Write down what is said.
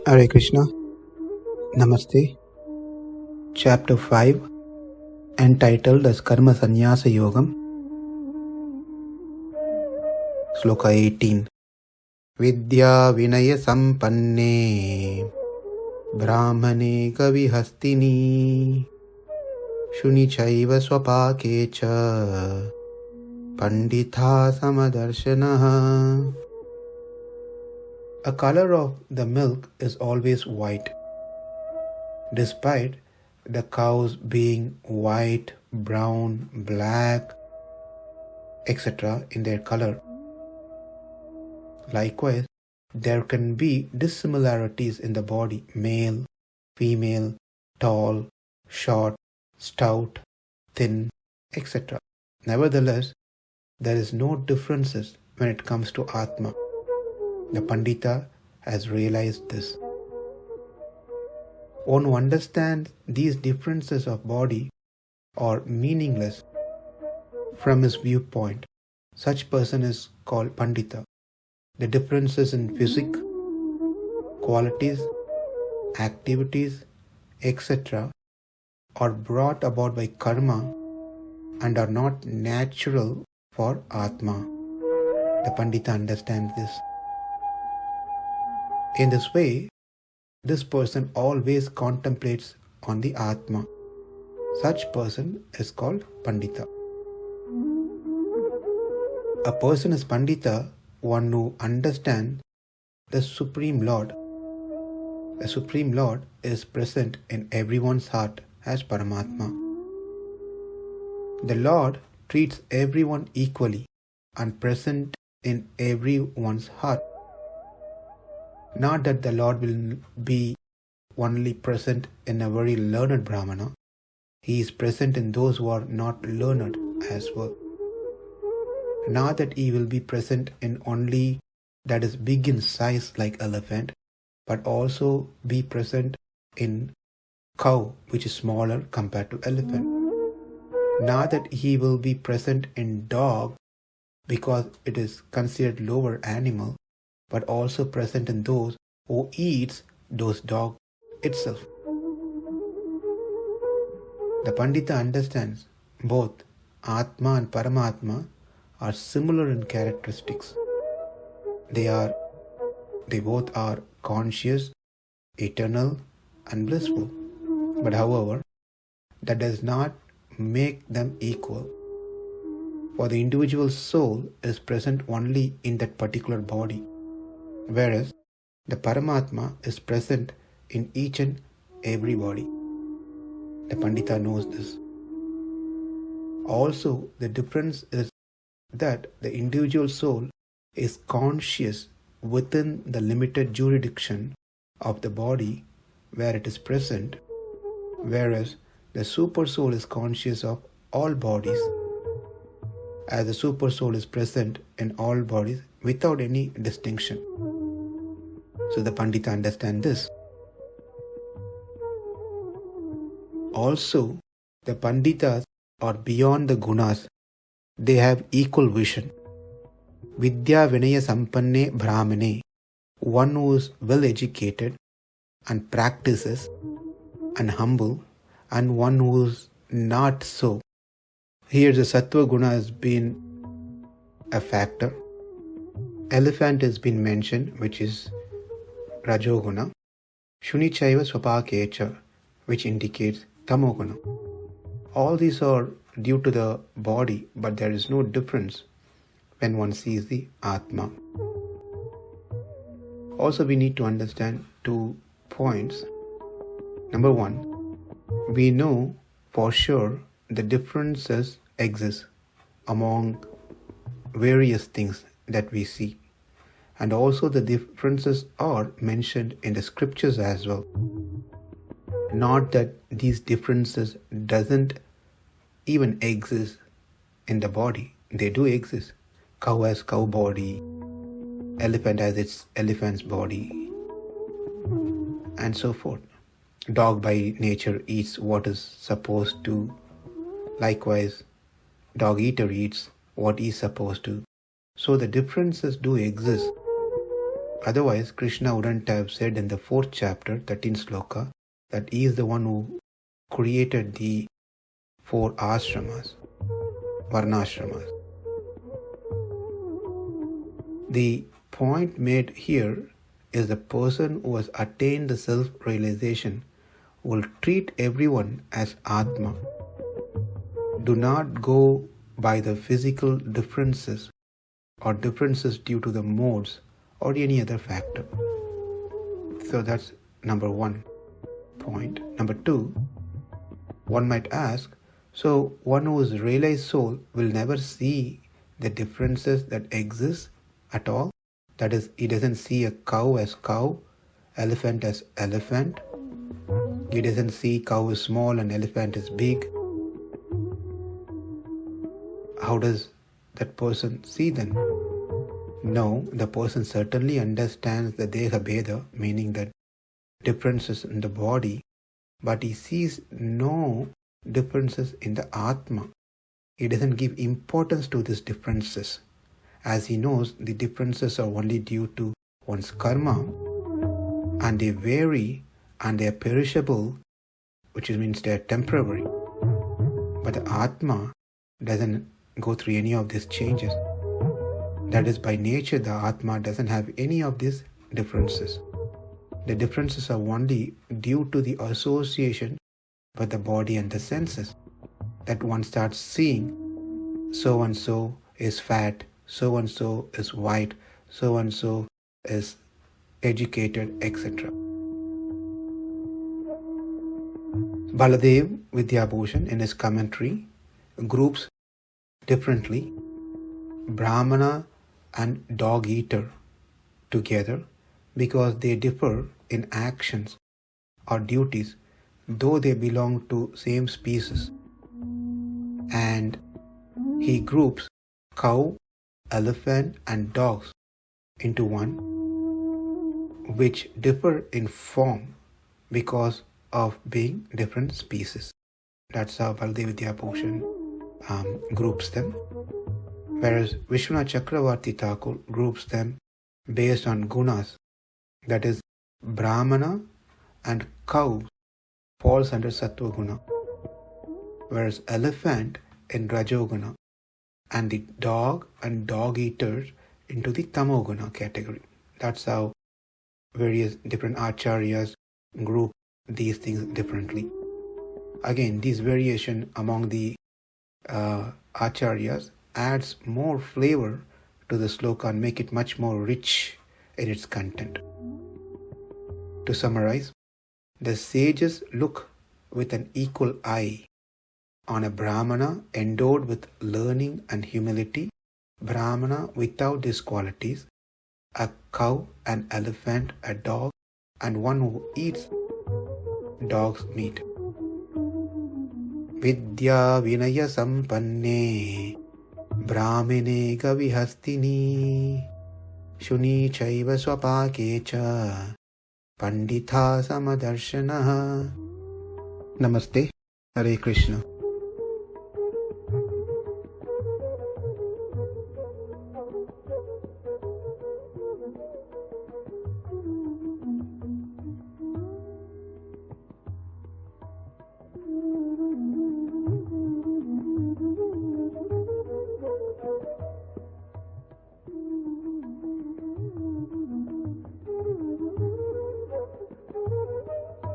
Hare Krishna. Namaste. Chapter 5, entitled as Karma Sannyasa Yogam. Sloka 18. Vidyā-vinaya-sampanne brāhmaṇe gavi hastini śuni caiva śva-pāke paṇḍitāḥ sama-darśinaḥ. A color of the milk is always white, despite the cows being white, brown, black, etc. in their color. Likewise, there can be dissimilarities in the body: male, female, tall, short, stout, thin, etc. Nevertheless, there is no differences when it comes to Atma. The Paṇḍitāḥ has realized this. One who understands these differences of body are meaningless from his viewpoint. Such person is called Paṇḍita. The differences in physique, qualities, activities, etc. are brought about by karma and are not natural for Atma. The Paṇḍita understands this. In this way, this person always contemplates on the Atma. Such person is called Paṇḍita. A person is Paṇḍita, one who understands the Supreme Lord. The Supreme Lord is present in everyone's heart as Paramatma. The Lord treats everyone equally and present in everyone's heart. Not that the Lord will be only present in a very learned brāhmaṇa. He is present in those who are not learned as well. Not that He will be present in only that is big in size like elephant, but also be present in cow which is smaller compared to elephant. Not that He will be present in dog because it is considered lower animal, but also present in those who eats those dog itself. The Paṇḍita understands both Atma and Paramatma are similar in characteristics. They both are conscious, eternal and blissful. But however, that does not make them equal. For the individual soul is present only in that particular body, whereas the Paramatma is present in each and every body. The Paṇḍita knows this. Also, the difference is that the individual soul is conscious within the limited jurisdiction of the body where it is present, whereas the super soul is conscious of all bodies, as the super soul is present in all bodies without any distinction. So the Paṇḍita understands this. Also, the Paṇḍitas are beyond the gunas. They have equal vision. Vidyā-vinaya-sampanne brāhmaṇe, one who is well educated and practices and humble, and one who is not so. Here the sattva guna has been a factor. Elephant has been mentioned, which is rajoguna. Śuni caiva śva-pāke, which indicates tamoguna. All these are due to the body, but there is no difference when one sees the Atma. Also, we need to understand 2 points. Number 1, we know for sure the differences exist among various things that we see. And also the differences are mentioned in the scriptures as well. Not that these differences doesn't even exist in the body. They do exist. Cow has cow body, elephant has its elephant's body, and so forth. Dog by nature eats what is supposed to. Likewise, dog eater eats what is supposed to. So the differences do exist. Otherwise, Krishna wouldn't have said in the 4th chapter, 13th sloka, that he is the one who created the 4 ashramas, varnashramas. The point made here is the person who has attained the self-realization will treat everyone as Atma. Do not go by the physical differences or differences due to the modes or any other factor. So that's number 1 point. Number 2, one might ask, so one who is realized soul will never see the differences that exist at all? That is, he doesn't see a cow as cow, elephant as elephant. He doesn't see cow is small and elephant is big. How does that person see then? No, the person certainly understands the deha bheda, meaning that differences in the body, but he sees no differences in the Atma. He doesn't give importance to these differences, as he knows the differences are only due to one's karma, and they vary and they are perishable, which means they are temporary. But the Atma doesn't go through any of these changes. That is, by nature, the Atma doesn't have any of these differences. The differences are only due to the association with the body and the senses, that one starts seeing so-and-so is fat, so-and-so is white, so-and-so is educated, etc. Baladev Vidyabhushan in his commentary groups differently Brāhmaṇa and dog eater together because they differ in actions or duties, though they belong to same species. And he groups cow, elephant and dogs into one, which differ in form because of being different species. That's how Baladev Vidyabhushan groups them. Whereas Vishwanath Chakravarti Thakur groups them based on gunas, that is, Brāhmaṇa and cow falls under Sattva Guna, whereas elephant in Rajoguna, and the dog and dog eaters into the Tamoguna category. That's how various different acharyas group these things differently. Again, this variation among the acharyas adds more flavor to the sloka and make it much more rich in its content. To summarize, the sages look with an equal eye on a Brāhmaṇa endowed with learning and humility, Brāhmaṇa without these qualities, a cow, an elephant, a dog, and one who eats dog's meat. vidyā-vinaya-sampanne brāhmaṇe gavi hastini śuni caiva śva-pāke paṇḍitāḥ sama-darśinaḥ. Namaste. Hare Krishna.